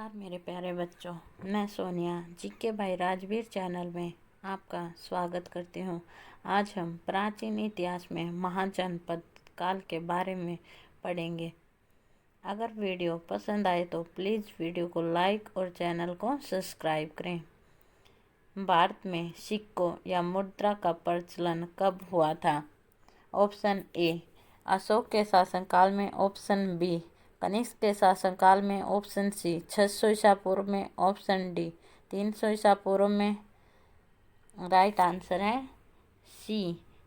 नमस्कार मेरे प्यारे बच्चों, मैं सोनिया जीके भाई राजवीर चैनल में आपका स्वागत करती हूँ। आज हम प्राचीन इतिहास में महाजनपद काल के बारे में पढ़ेंगे। अगर वीडियो पसंद आए तो प्लीज़ वीडियो को लाइक और चैनल को सब्सक्राइब करें। भारत में सिक्कों या मुद्रा का प्रचलन कब हुआ था? ऑप्शन ए अशोक के शासनकाल में, ऑप्शन बी कनिष्क के शासनकाल में, ऑप्शन सी 600 ईसा पूर्व में, ऑप्शन डी 300 ईसा पूर्व में। राइट आंसर है सी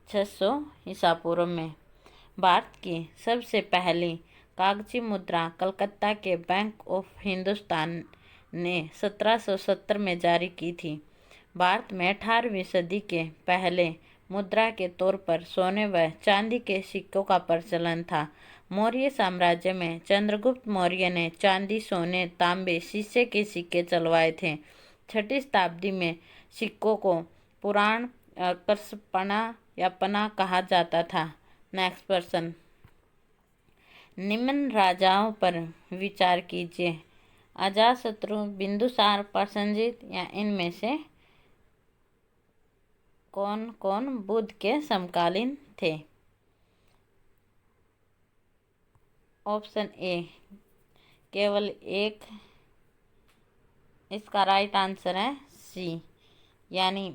600 ईसा पूर्व में। भारत की सबसे पहली कागजी मुद्रा कलकत्ता के बैंक ऑफ हिंदुस्तान ने 1770 में जारी की थी। भारत में 18वीं सदी के पहले मुद्रा के तौर पर सोने व चांदी के सिक्कों का प्रचलन था। मौर्य साम्राज्य में चंद्रगुप्त मौर्य ने चांदी, सोने, तांबे, शीशे के सिक्के चलवाए थे। 6ठी शताब्दी में सिक्कों को पुराण करसपना या पना कहा जाता था। नेक्स्ट पर्सन, निम्न राजाओं पर विचार कीजिए। अजातशत्रु, बिंदुसार, प्रसेनजीत या इनमें से कौन कौन बुद्ध के समकालीन थे? ऑप्शन ए केवल एक। इसका राइट आंसर है सी, यानी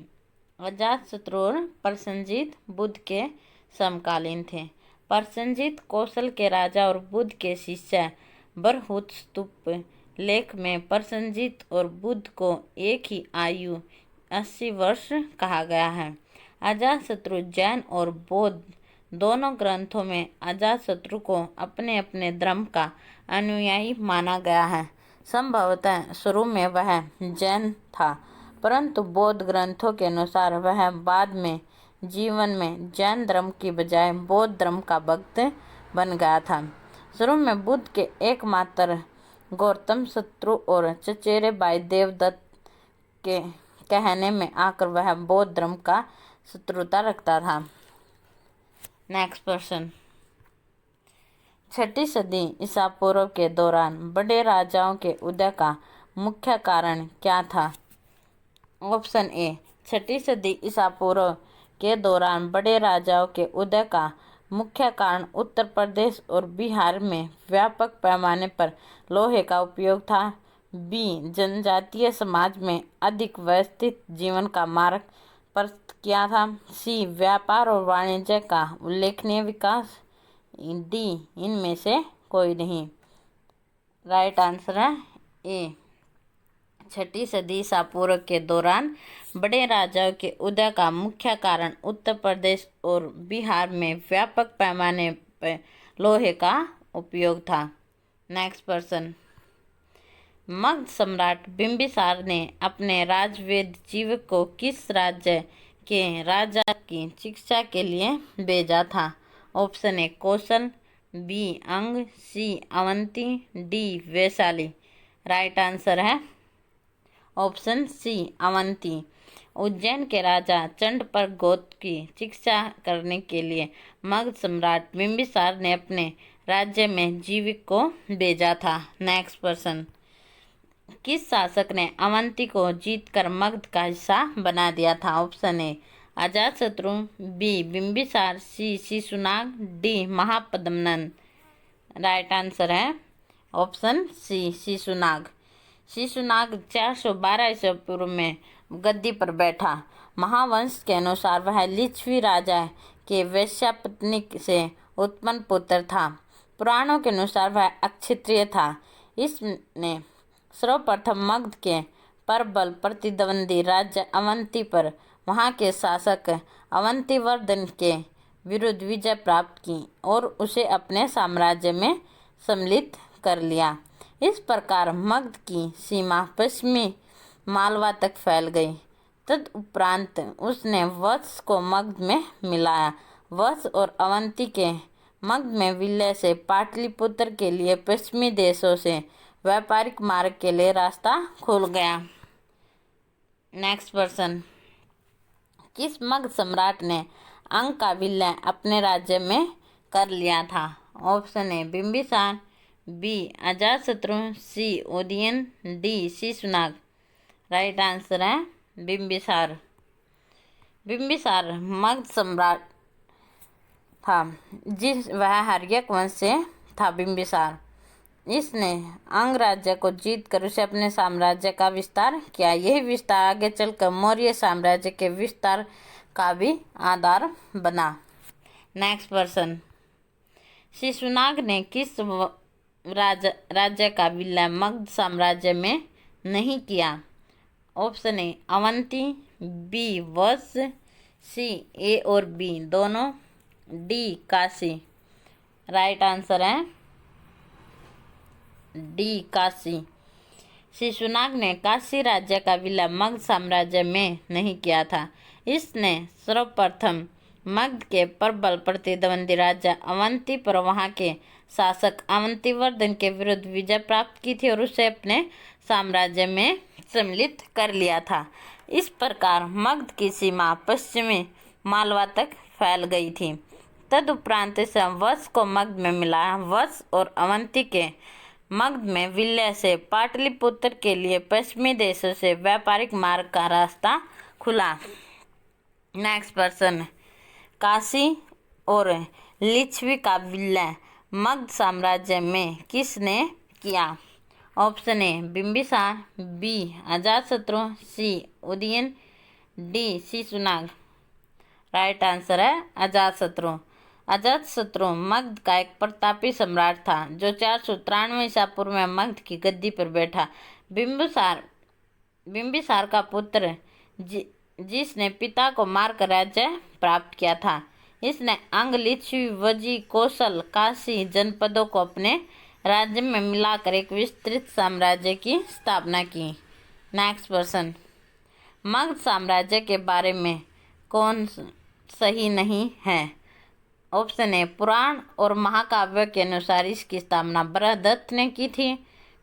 अजातशत्रु और प्रसेनजीत बुद्ध के समकालीन थे। प्रसेनजीत कौशल के राजा और बुद्ध के शिष्य। बरहुत स्तूप लेख में प्रसेनजीत और बुद्ध को एक ही आयु 80 वर्ष कहा गया है। अजातशत्रु जैन और बौद्ध दोनों ग्रंथों में अजातशत्रु को अपने अपने धर्म का अनुयायी माना गया है। संभवतः शुरू में वह जैन था, परंतु बौद्ध ग्रंथों के अनुसार वह बाद में जीवन में जैन धर्म की बजाय बौद्ध धर्म का भक्त बन गया था। शुरू में बुद्ध के एकमात्र गौतम शत्रु और चचेरे भाई देवदत्त के कहने में आकर वह बौद्ध धर्म का शत्रुता रखता था। नेक्स्ट पर्सन, 6ठी सदी ईसा पूर्व के दौरान बड़े राजाओं के उदय का मुख्य कारण क्या था? ऑप्शन ए 6ठी सदी ईसा पूर्व के दौरान बड़े राजाओं के उदय का मुख्य कारण उत्तर प्रदेश और बिहार में व्यापक पैमाने पर लोहे का उपयोग था। बी जनजातीय समाज में अधिक व्यवस्थित जीवन का मार्ग प्रशस्त किया था। सी व्यापार और वाणिज्य का उल्लेखनीय विकास। डी इनमें से कोई नहीं। राइट आंसर है ए 6ठी सदी ईसा पूर्व के दौरान बड़े राजाओं के उदय का मुख्य कारण उत्तर प्रदेश और बिहार में व्यापक पैमाने पर लोहे का उपयोग था। नेक्स्ट पर्सन, मगध सम्राट बिंबिसार ने अपने राजवेद जीवक को किस राज्य के राजा की शिक्षा के लिए भेजा था? ऑप्शन ए Kaushal, B Anga, C Avanti, D Vaishali. Right answer है ऑप्शन सी अवंती। उज्जैन के राजा चंडप्रद्योत की शिक्षा करने के लिए मगध सम्राट बिंबिसार ने अपने राज्य में जीविक को भेजा था। नेक्स्ट पर्सन, किस शासक ने अवंती को जीतकर मगध का हिस्सा बना दिया था? Option A Ajatashatru, B Bimbisara, C Shishunaga, D Mahapadmananda. Right answer है ऑप्शन सी शिशुनाग। शिशुनाग 412 ईसा पूर्व में गद्दी पर बैठा। महावंश के अनुसार वह लिच्छवी राजा के वेश्यापत्नी से उत्पन्न पुत्र था। पुराणों के अनुसार वह अक्षत्रिय था। इसने सर्वप्रथम मगध के प्रबल प्रतिद्वंदी राज्य अवंती पर वहां के शासक अवंतीवर्धन के विरुद्ध विजय प्राप्त की और उसे अपने साम्राज्य में सम्मिलित कर लिया। इस प्रकार मगध की सीमा पश्चिमी मालवा तक फैल गई। तदुपरांत उसने वत्स को मगध में मिलाया। वत्स और अवंती के मगध में विलय से पाटलिपुत्र के लिए पश्चिमी देशों से व्यापारिक मार्ग के लिए रास्ता खुल गया। नेक्स्ट पर्सन, किस मगध सम्राट ने अंग का विलय अपने राज्य में कर लिया था? Option A Bimbisara, B Ajatashatru, C Udayan, D Shishunaga. Right answer है बिंबिसार। बिंबिसार मगध सम्राट था, वह हर्यक वंश से था। बिंबिसार इसने अंग राज्य को जीतकर उसे अपने साम्राज्य का विस्तार किया। यही विस्तार आगे चलकर मौर्य साम्राज्य के विस्तार का भी आधार बना। नेक्स्ट पर्सन, शिशुनाग ने किस राज्य का विलय मगध साम्राज्य में नहीं किया? ऑप्शन ए अवंती, बी वत्स, सी ए और बी दोनों, डी काशी। राइट आंसर है डी काशी। शिशुनाग ने काशी राज्य का विलय मगध साम्राज्य में नहीं किया था। इसने सर्वप्रथम मगध के प्रबल प्रतिद्वंदी राज्य अवंती पर वहां के शासक अवंतीवर्धन के विरुद्ध विजय प्राप्त की थी और उसे अपने साम्राज्य में सम्मिलित कर लिया था। इस प्रकार मगध की सीमा पश्चिमी मालवा तक फैल गई थी। तदुपरांत इसे वत्स को मगध में मिलाया। वत्स और अवंती के मगध में विलय से पाटलिपुत्र के लिए पश्चिमी देशों से व्यापारिक मार्ग का रास्ता खुला। नेक्स्ट पर्सन, काशी और लिच्छवी का विलय मगध साम्राज्य में किसने किया? Option A Bimbisara, B Ajatashatru, C Udayan, D Shishunaga. Right answer है अजातशत्रु। अजातशत्रु मगध का एक प्रतापी सम्राट था जो 493 ईसा पूर्व में मगध की गद्दी पर बैठा। बिंबिसार का पुत्र जिसने पिता को मारकर राज्य प्राप्त किया था। इसने अंग, लिच्छवी, वजी, कौशल, काशी जनपदों को अपने राज्य में मिलाकर एक विस्तृत साम्राज्य की स्थापना की। नेक्स्ट पर्सन, मगध साम्राज्य के बारे में कौन सही नहीं है? ऑप्शन ए पुराण और महाकाव्य के अनुसार इसकी स्थापना बृहदत्त ने की थी,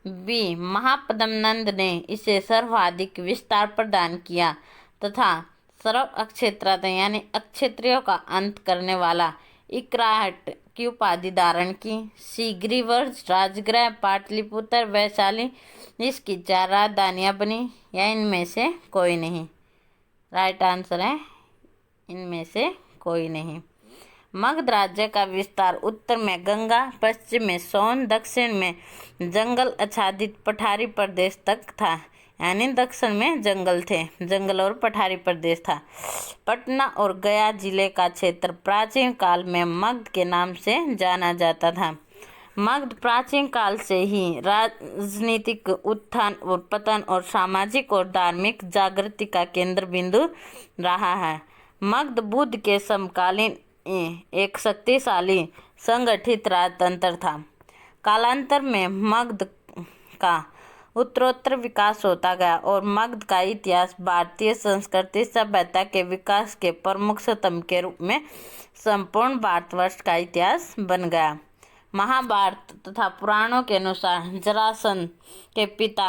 बी महापद्मनंद ने इसे सर्वाधिक विस्तार प्रदान किया तथा सर्व अक्षेत्रत यानी अक्षत्रियों का अंत करने वाला इकराहट की उपाधि धारण की, सी ग्रीवर्ज, राजगृह, पाटलिपुत्र, वैशाली इसकी 4 राजधानियां बनी, या इनमें से कोई नहीं। राइट आंसर है इनमें से कोई नहीं। मगध राज्य का विस्तार उत्तर में गंगा, पश्चिम में सोन, दक्षिण में जंगल आच्छादित पठारी प्रदेश तक था, यानी दक्षिण में जंगल और पठारी प्रदेश था। पटना और गया जिले का क्षेत्र प्राचीन काल में मगध के नाम से जाना जाता था। मगध प्राचीन काल से ही राजनीतिक उत्थान और पतन और सामाजिक और धार्मिक जागृति का केंद्र बिंदु रहा है। मगध बुद्ध के समकालीन एक शक्तिशाली संगठित राजतंत्र था। कालांतर में मगध का उत्तरोत्तर विकास होता गया और मगध का इतिहास भारतीय संस्कृति सभ्यता के विकास के प्रमुख स्तंभ के रूप में संपूर्ण भारतवर्ष का इतिहास बन गया। महाभारत तथा पुराणों के अनुसार जरासंध के पिता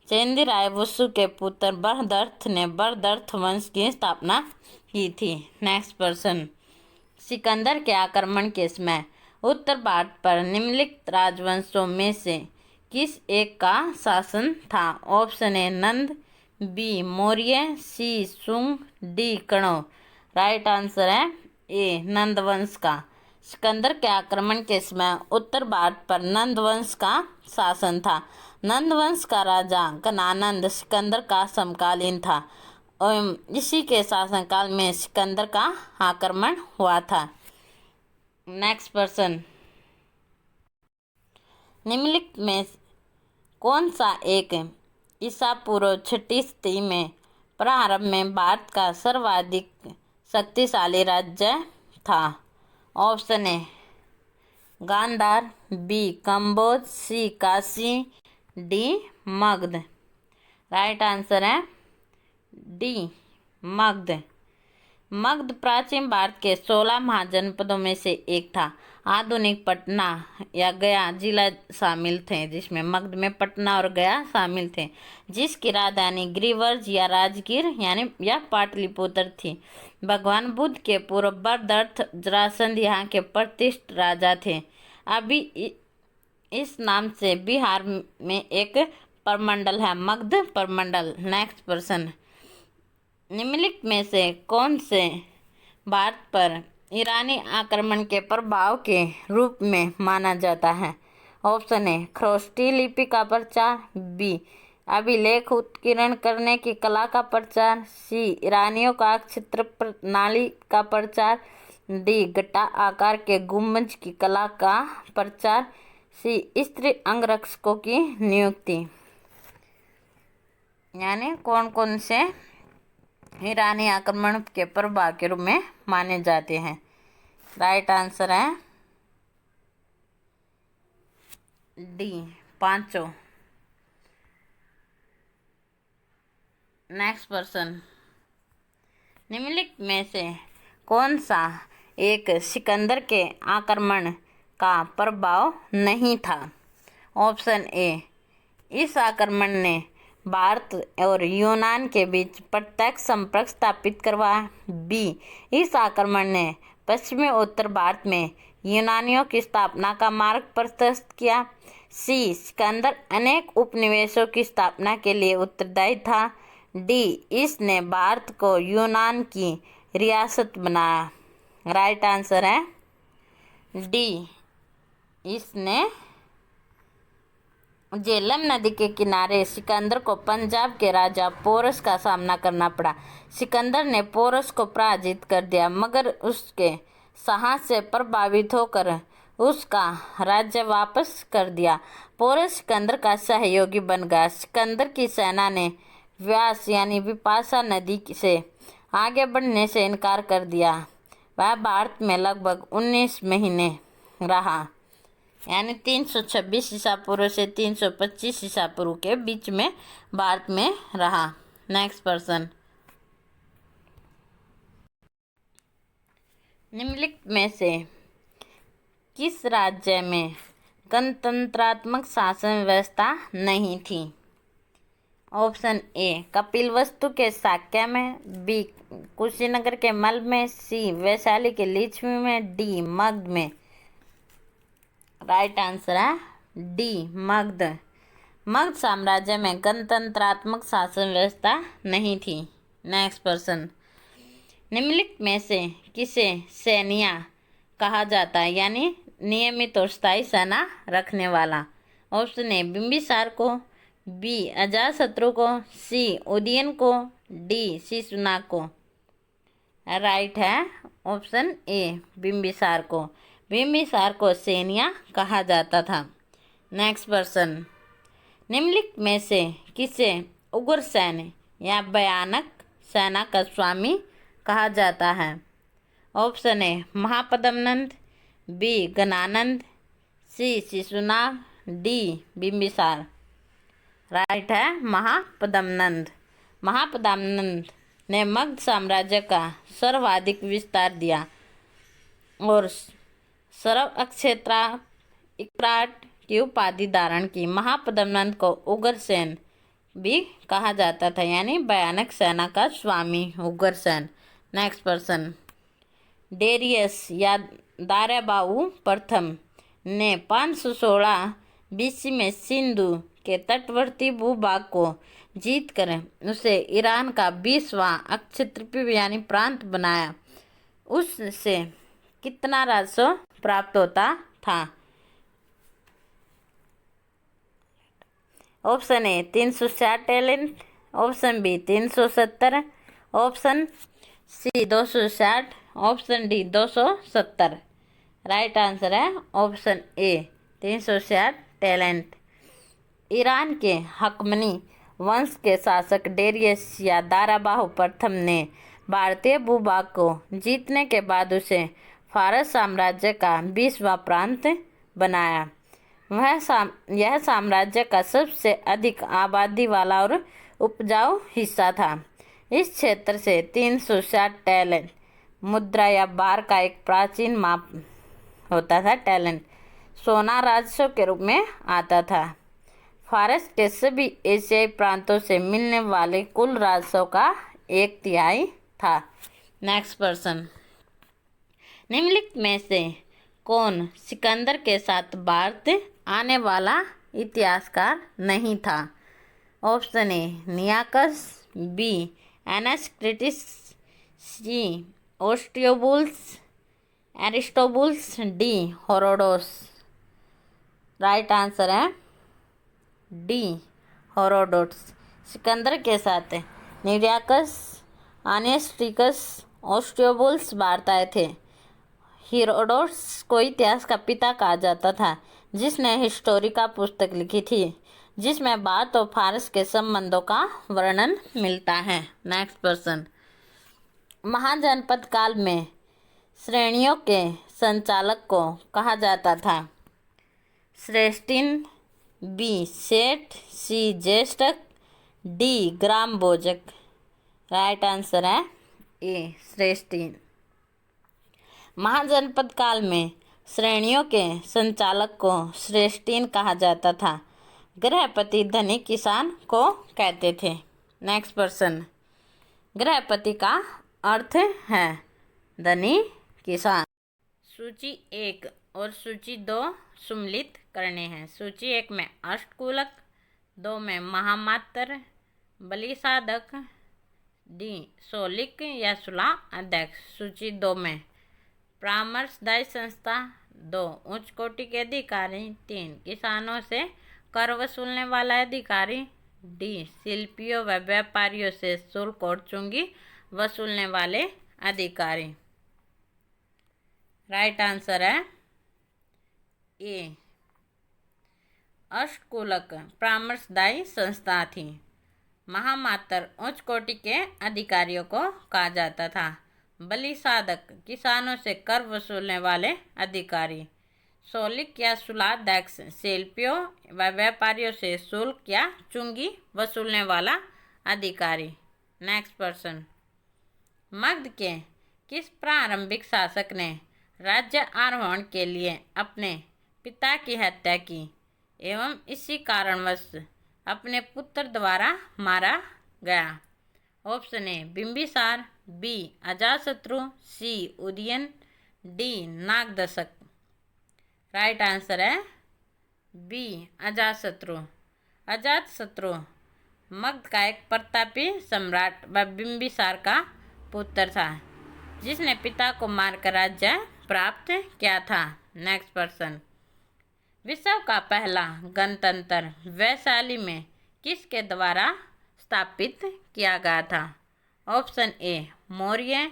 चेंदिराय वसु के पुत्र बृहदर्थ ने बृहदर्थ वंश की स्थापना की थी। नेक्स्ट पर्सन, सिकंदर के आक्रमण के समय उत्तर भारत पर निम्नलिखित राजवंशों में से किस एक का शासन था? Option A Nanda, B Maurya, C Shunga, D Kanva. Right answer है ए नंद वंश का। सिकंदर के आक्रमण के समय उत्तर भारत पर नंद वंश का शासन था। नंद वंश का राजा घनानंद सिकंदर का समकालीन था और इसी के शासनकाल में सिकंदर का आक्रमण हुआ था। नेक्स्ट पर्सन, निम्नलिखित में कौन सा एक ईसा पूर्व 6वीं शताब्दी में प्रारंभ में भारत का सर्वाधिक शक्तिशाली राज्य था? Option A Gandhara, B Kamboja, C Kashi, D Magadha. Right answer है डी मगध। मगध प्राचीन भारत के 16 महाजनपदों में से एक था। आधुनिक पटना या गया जिला शामिल थे, जिसमें मगध में पटना और गया शामिल थे, जिसकी राजधानी ग्रीवर्ज या राजगीर यानी या पाटलिपुत्र थी। भगवान बुद्ध के पूर्व बृहदर्थ जरासंध यहाँ के प्रतिष्ठित राजा थे। इस नाम से बिहार में एक प्रमंडल है, मगध प्रमंडल। नेक्स्ट प्रश्न, निम्नलिखित में से कौन से भारत पर ईरानी आक्रमण के प्रभाव के रूप में माना जाता है? ऑप्शन ए खरोष्टी लिपि का प्रचार, बी अभिलेख उत्कीर्ण करने की कला का प्रचार, सी ईरानियों का अक्षत्र प्रणाली का प्रचार, डी गट्टा आकार के गुंबज की कला का प्रचार, सी स्त्री अंगरक्षकों की नियुक्ति। यानी कौन कौन से ईरानी आक्रमण के प्रभाव के रूप में माने जाते हैं? राइट आंसर है डी, पांचों। नेक्स्ट प्रश्न, निम्नलिखित में से कौन सा एक सिकंदर के आक्रमण का प्रभाव नहीं था? ऑप्शन ए, इस आक्रमण ने भारत और यूनान के बीच प्रत्यक्ष संपर्क स्थापित करवाया, बी इस आक्रमण ने पश्चिमी उत्तर भारत में यूनानियों की स्थापना का मार्ग प्रशस्त किया, सी सिकंदर अनेक उपनिवेशों की स्थापना के लिए उत्तरदायी था, डी इसने भारत को यूनान की रियासत बनाया। राइट आंसर है डी, इसने झेलम नदी के किनारे सिकंदर को पंजाब के राजा पोरस का सामना करना पड़ा। सिकंदर ने पोरस को पराजित कर दिया, मगर उसके साहस से प्रभावित होकर उसका राज्य वापस कर दिया। पोरस सिकंदर का सहयोगी बन गया। सिकंदर की सेना ने व्यास यानी विपाशा नदी से आगे बढ़ने से इनकार कर दिया। वह भारत में लगभग 19 महीने रहा, यानी 326 ईसा पूर्व से 325 ईसा पूर्व के बीच में भारत में रहा। नेक्स्ट प्रश्न, निम्नलिखित में से किस राज्य में गणतंत्रात्मक शासन व्यवस्था नहीं थी? ऑप्शन ए कपिलवस्तु के शाक्य में, बी कुशीनगर के मल्ल में, सी वैशाली के लिच्छवी में, डी मगध में। राइट आंसर है डी मगध। मगध साम्राज्य में गणतंत्रात्मक शासन व्यवस्था नहीं थी। नेक्स्ट प्रश्न, निम्नलिखित में से किसे सैनिया कहा जाता है, यानी नियमित और स्थायी सेना रखने वाला? ऑप्शन ए बिंबिसार को, बी अजातशत्रु को, सी उदयन को, डी शिशुनाग को। राइट है ऑप्शन ए बिंबिसार को। बिंबिसार को सैनिया कहा जाता था। नेक्स्ट प्रश्न, निम्नलिखित में से किसे उग्र सैन्य या भयानक सेना का स्वामी कहा जाता है? Option A Mahapadmananda, B Gananand, C Shishunaga, D Bimbisara. Right है महापद्मनंद। महापद्मनंद ने मगध साम्राज्य का सर्वाधिक विस्तार दिया और सर्व अक्षेत्राट की उपाधि धारण की। महापद्मनंद को उग्रसेन भी कहा जाता था, यानी भयानक सेना का स्वामी उग्रसेन। नेक्स्ट प्रश्न, डेरियस या दाराबाहु प्रथम ने 516 बीसी में सिंधु के तटवर्ती भूभाग को जीतकर उसे ईरान का 20वां अक्षत्रप यानी प्रांत बनाया। उससे कितना राजस्व प्राप्त होता था? Option A 360 talent, option B 370, option C 260, option D 270। Right answer है ऑप्शन ए 360 टैलेंट। ईरान के हकमनी वंश के शासक डेरियस या दाराबाहु प्रथम ने भारतीय भूभाग को जीतने के बाद उसे फारस साम्राज्य का 20वां प्रांत बनाया। यह साम्राज्य का सबसे अधिक आबादी वाला और उपजाऊ हिस्सा था। इस क्षेत्र से 360 टैलेंट मुद्रा या बार का एक प्राचीन माप होता था। टैलेंट सोना राजस्व के रूप में आता था। फारस के सभी एशियाई प्रांतों से मिलने वाले कुल राजस्व का 1/3 था। नेक्स्ट प्रश्न, निम्नलिखित में से कौन सिकंदर के साथ भारत आने वाला इतिहासकार नहीं था। Option A Nearchus, B Onesicritus, C Ostiobulus, Aristobulus, D Herodotus. Right answer है डी हेरोडोटस। सिकंदर के साथ नियाकस, एनास्क्रिटिस, ओस्टियोबुल्स वार्ता आए थे। हेरोडोटस को इतिहास का पिता कहा जाता था, जिसने हिस्टोरिका पुस्तक लिखी थी, जिसमें भारत और फारस के संबंधों का वर्णन मिलता है। नेक्स्ट प्रश्न, महाजनपद काल में श्रेणियों के संचालक को कहा जाता था। श्रेष्ठिन, बी सेठ, सी ज्येष्ठक, डी ग्राम भोजक। राइट आंसर है ए श्रेष्ठिन। महाजनपद काल में श्रेणियों के संचालक को श्रेष्ठिन कहा जाता था। गृहपति धनी किसान को कहते थे। नेक्स्ट प्रश्न, गृहपति का अर्थ है धनी किसान। सूची 1 और सूची 2 सम्मिलित करने हैं। सूची 1 में अष्टकुलक, 2 में महामात्र, बलिसाधक, डी सोलिक या सुला अध्यक्ष। सूची 2 में परामर्शदायी संस्था, 2 उच्च कोटि के अधिकारी, 3 किसानों से कर वसूलने वाला अधिकारी, डी शिल्पियों व व्यापारियों से शुल्क और चुंगी वसूलने वाले अधिकारी। राइट आंसर है ए अष्टकुलक परामर्शदायी संस्था थी। महामात्र उच्च कोटि के अधिकारियों को कहा जाता था। बलिसाधक किसानों से कर वसूलने वाले अधिकारी। सोलिक या सुलाध्यक्ष शिल्पियों व व्यापारियों से शुल्क या चुंगी वसूलने वाला अधिकारी। नेक्स्ट प्रश्न, मगध के किस प्रारंभिक शासक ने राज्य आरोहण के लिए अपने पिता की हत्या की एवं इसी कारणवश अपने पुत्र द्वारा मारा गया? Option A Bimbisara, B Ajatashatru, C Udayan, D Nagadashaka. Right answer है बी अजातशत्रु। अजातशत्रु मगध का एक प्रतापी सम्राट व बिंबिसार का पुत्र था, जिसने पिता को मारकर राज्य प्राप्त किया था। नेक्स्ट प्रश्न, विश्व का पहला गणतंत्र वैशाली में किसके द्वारा स्थापित किया गया था? ऑप्शन ए मौर्य,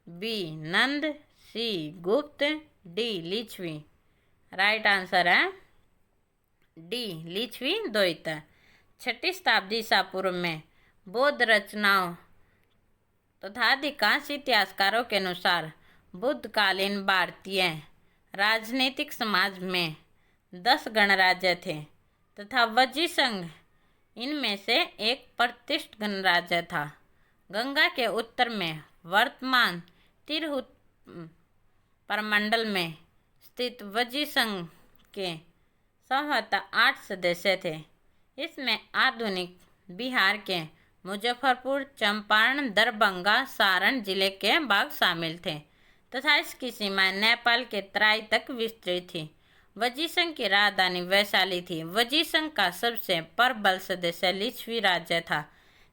बी नंद, सी गुप्त, डी लिच्छवी। राइट आंसर है डी लिच्छवी द्वैत। 6वीं शताब्दी ईसा पूर्व में बौद्ध रचनाओं तथा अधिकांश इतिहासकारों के अनुसार बुद्धकालीन भारतीय राजनीतिक समाज में 10 गणराज्य थे तथा वज्जी संघ इनमें से एक प्रतिष्ठित गणराज्य था। गंगा के उत्तर में वर्तमान तिरहुत प्रमंडल में स्थित वज्जी संघ के संभवतः 8 सदस्य थे। इसमें आधुनिक बिहार के मुजफ्फरपुर, चंपारण, दरभंगा, सारण जिले के भाग शामिल थे तथा इसकी सीमाएं नेपाल के तराई तक विस्तृत थी। वज्जी संघ की राजधानी वैशाली थी। वज्जी संघ का सबसे प्रबल सदस्य लिच्छवी राज्य था,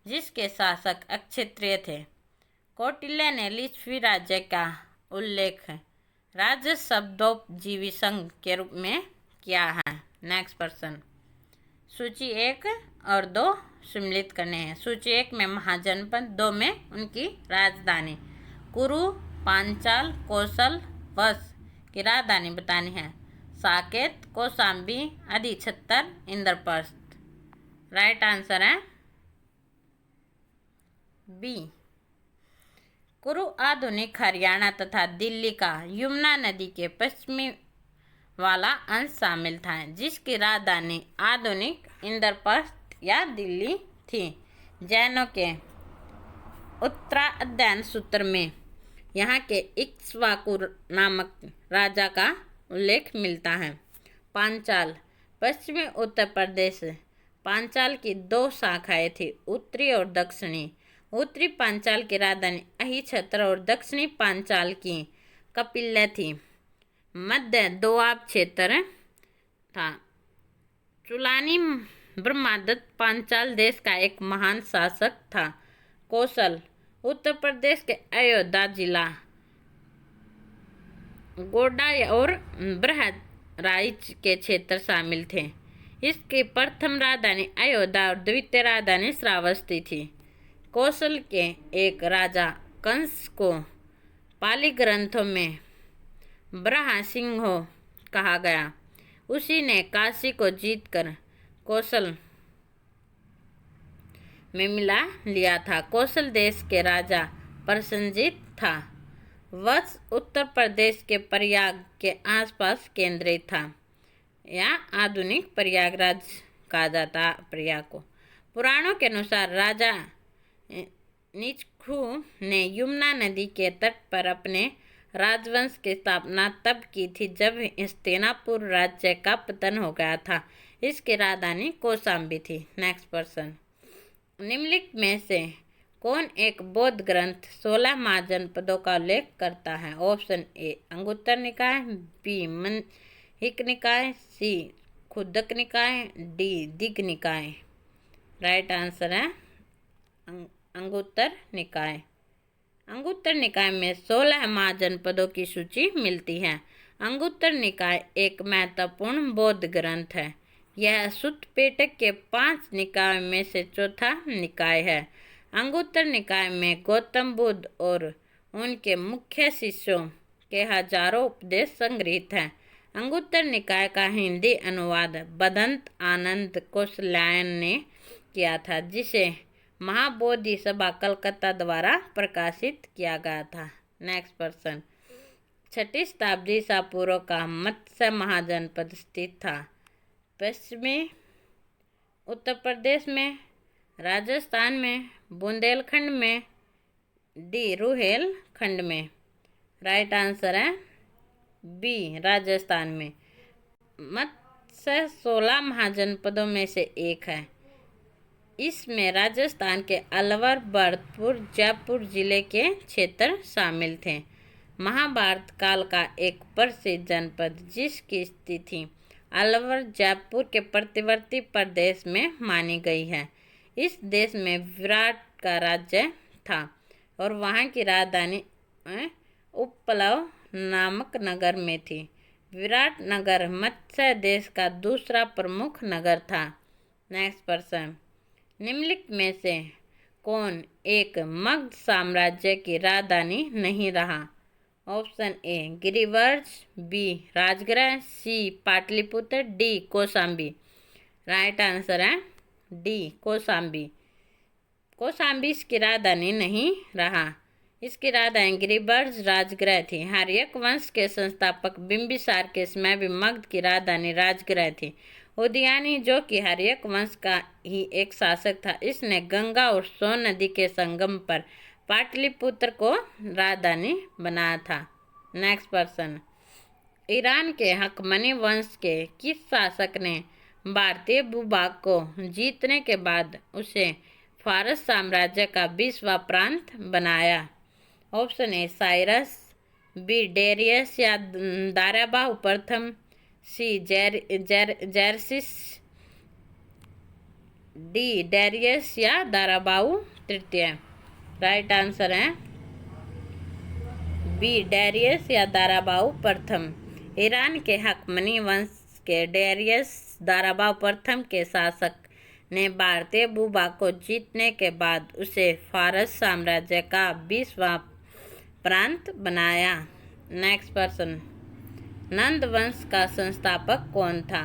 जिसके शासक अक्षत्रिय थे। कौटिल्य ने लिच्छवी राज्य का उल्लेख राज्य शब्दोपजीवी संघ के रूप में किया है। नेक्स्ट प्रश्न, सूची 1 और 2 सम्मिलित करने हैं। सूची 1 में महाजनपद, 2 में उनकी राजधानी। कुरु, पांचाल, कौशल, वश की राजधानी बतानी है। साकेत, कौशाम्बी, अधिछत्तर, इंद्रप्रस्थ। राइट आंसर है बी कुरु आधुनिक हरियाणा तथा दिल्ली का यमुना नदी के पश्चिमी वाला अंश शामिल था, जिसकी राजधानी आधुनिक इंद्रप्रस्थ या दिल्ली थी। जैनों के उत्तराध्ययन सूत्र में यहाँ के इक्ष्वाकु नामक राजा का उल्लेख मिलता है। पांचाल, पश्चिमी उत्तर प्रदेश। पांचाल की 2 शाखाएं थी, उत्तरी और दक्षिणी। उत्तरी पांचाल की राजधानी अहिछत्र और दक्षिणी पांचाल की कपिल्य थी। मध्य दोआब क्षेत्र था। चुलानी ब्रह्मदत्त पांचाल देश का एक महान शासक था। कौशल उत्तर प्रदेश के अयोध्या जिला, गोड्डा और बहराइच के क्षेत्र शामिल थे। इसकी प्रथम राजधानी अयोध्या और द्वितीय राजधानी श्रावस्ती थी। कौशल के एक राजा कंस को पाली ग्रंथों में बरहसिंहो कहा गया। उसी ने काशी को जीतकर कौशल में मिला लिया था। कौशल देश के राजा प्रसन्नजित था। वह उत्तर प्रदेश के प्रयाग के आसपास केंद्रित था, या आधुनिक प्रयागराज कहा जाता प्रयाग को। पुराणों के अनुसार राजा निचखु ने यमुना नदी के तट पर अपने राजवंश की स्थापना तब की थी जब हस्तिनापुर राज्य का पतन हो गया था। इसकी राजधानी कौशाम्बी थी। नेक्स्ट पर्सन, निम्नलिखित में से कौन एक बौद्ध ग्रंथ 16 महाजनपदों का उल्लेख करता है? ऑप्शन ए अंगुत्तर निकाय, बी मंहिक निकाय, सी खुद्दक निकाय, डी दिग्ग निकाय। राइट आंसर है अंगुत्तर निकाय। अंगुत्तर निकाय में 16 महाजनपदों की सूची मिलती है। अंगुत्तर निकाय एक महत्वपूर्ण बौद्ध ग्रंथ है। यह सुत्त पिटक के 5 निकायों में से चौथा निकाय है। अंगुत्तर निकाय में गौतम बुद्ध और उनके मुख्य शिष्यों के हजारों उपदेश संग्रहित हैं। अंगुत्तर निकाय का हिंदी अनुवाद भदंत आनंद कौशल्यायन ने किया था, जिसे महाबोधि सभा कलकत्ता द्वारा प्रकाशित किया गया था। नेक्स्ट पर्सन, 6ठी शताब्दी ईसा पूर्व का मत्स्य महाजनपद स्थित था। पश्चिमी उत्तर प्रदेश में, राजस्थान में, बुंदेलखंड में, डी रुहेलखंड में। राइट आंसर है बी राजस्थान में। मत्स्य 16 महाजनपदों में से एक है। इसमें राजस्थान के अलवर, भरतपुर, जयपुर जिले के क्षेत्र शामिल थे। महाभारत काल का एक प्रसिद्ध जनपद जिसकी स्थिति अलवर जयपुर के प्रतिवर्ती प्रदेश में मानी गई है। इस देश में विराट का राज्य था और वहाँ की राजधानी उपप्लव नामक नगर में थी। विराट नगर मत्स्य देश का दूसरा प्रमुख नगर था। नेक्स्ट पर्सन, निम्नलिखित में से कौन एक मगध साम्राज्य की राजधानी नहीं रहा? Option A Girivraja, B Rajagriha, C Pataliputra, D Kaushambi. Right answer है डी कौशाम्बी। कौशाम्बी इसकी राजधानी नहीं रहा। इसकी राजधानी गिरिवर्ज राजगृह थी। हर्यक वंश के संस्थापक बिंबिसार के समय भी मगध की राजधानी राजगृह थी। उदयनी, जो कि हर्यक वंश का ही एक शासक था, इसने गंगा और सोन नदी के संगम पर पाटलिपुत्र को राजधानी बनाया था। नेक्स्ट पर्सन, ईरान के हकमनी वंश के किस शासक ने भारतीय भूभाग को जीतने के बाद उसे फारस साम्राज्य का 20वां प्रांत बनाया? Option A Cyrus, B Darius या दाराबाहु प्रथम, सी जैरसिस, डी डेरियस या दाराबाहु तृतीय। राइट आंसर है बी डेरियस या दाराबाहु प्रथम। ईरान के हकमनी वंश के डेरियस दाराबाहु प्रथम के शासक ने भारतीय भूभाग को जीतने के बाद उसे फारस साम्राज्य का 20वां प्रांत बनाया। नेक्स्ट पर्सन, नंद वंश का संस्थापक कौन था?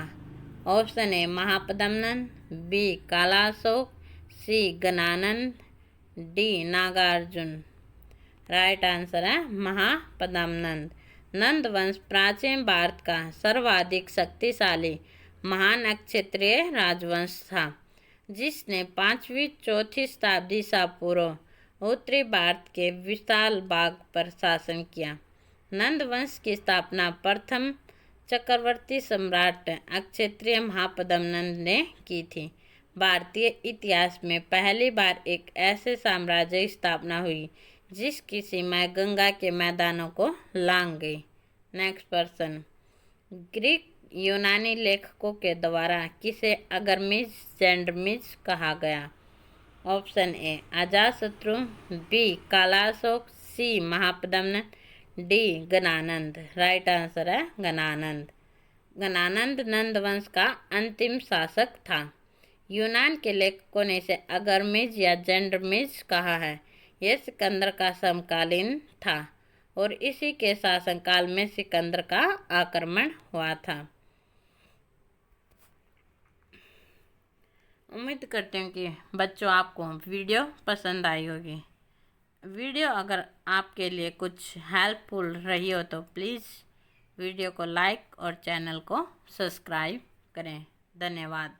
Option A Mahapadmananda, B Kalashoka, C Gananand, D Nagarjuna. Right answer है महापद्मनंद। नंद वंश प्राचीन भारत का सर्वाधिक शक्तिशाली महान क्षत्रिय राजवंश था, जिसने 5वीं-4वीं शताब्दी ईसा पूर्व उत्तरी भारत के विशाल भाग पर शासन किया। नंद वंश की स्थापना प्रथम चक्रवर्ती सम्राट क्षत्रिय महापद्मनंद ने की थी। भारतीय इतिहास में पहली बार एक ऐसे साम्राज्य की स्थापना हुई जिसकी सीमाएं गंगा के मैदानों को लांघ गई। नेक्स्ट पर्सन, ग्रीक यूनानी लेखकों के द्वारा किसे अगरमिज जैंडरमिज कहा गया? Option A Ajatashatru, B Kalashoka, C Mahapadma, D Gananand. Right answer है गणानंद। गणानंद नंद वंश का अंतिम शासक था। यूनान के लेखकों ने इसे अगरमिज या जैंडरमिज कहा है। यह सिकंदर का समकालीन था और इसी के शासनकाल में सिकंदर का आक्रमण हुआ था। उम्मीद करती हूँ कि बच्चों आपको वीडियो पसंद आई होगी। वीडियो अगर आपके लिए कुछ हेल्पफुल रही हो तो प्लीज़ वीडियो को लाइक और चैनल को सब्सक्राइब करें। धन्यवाद।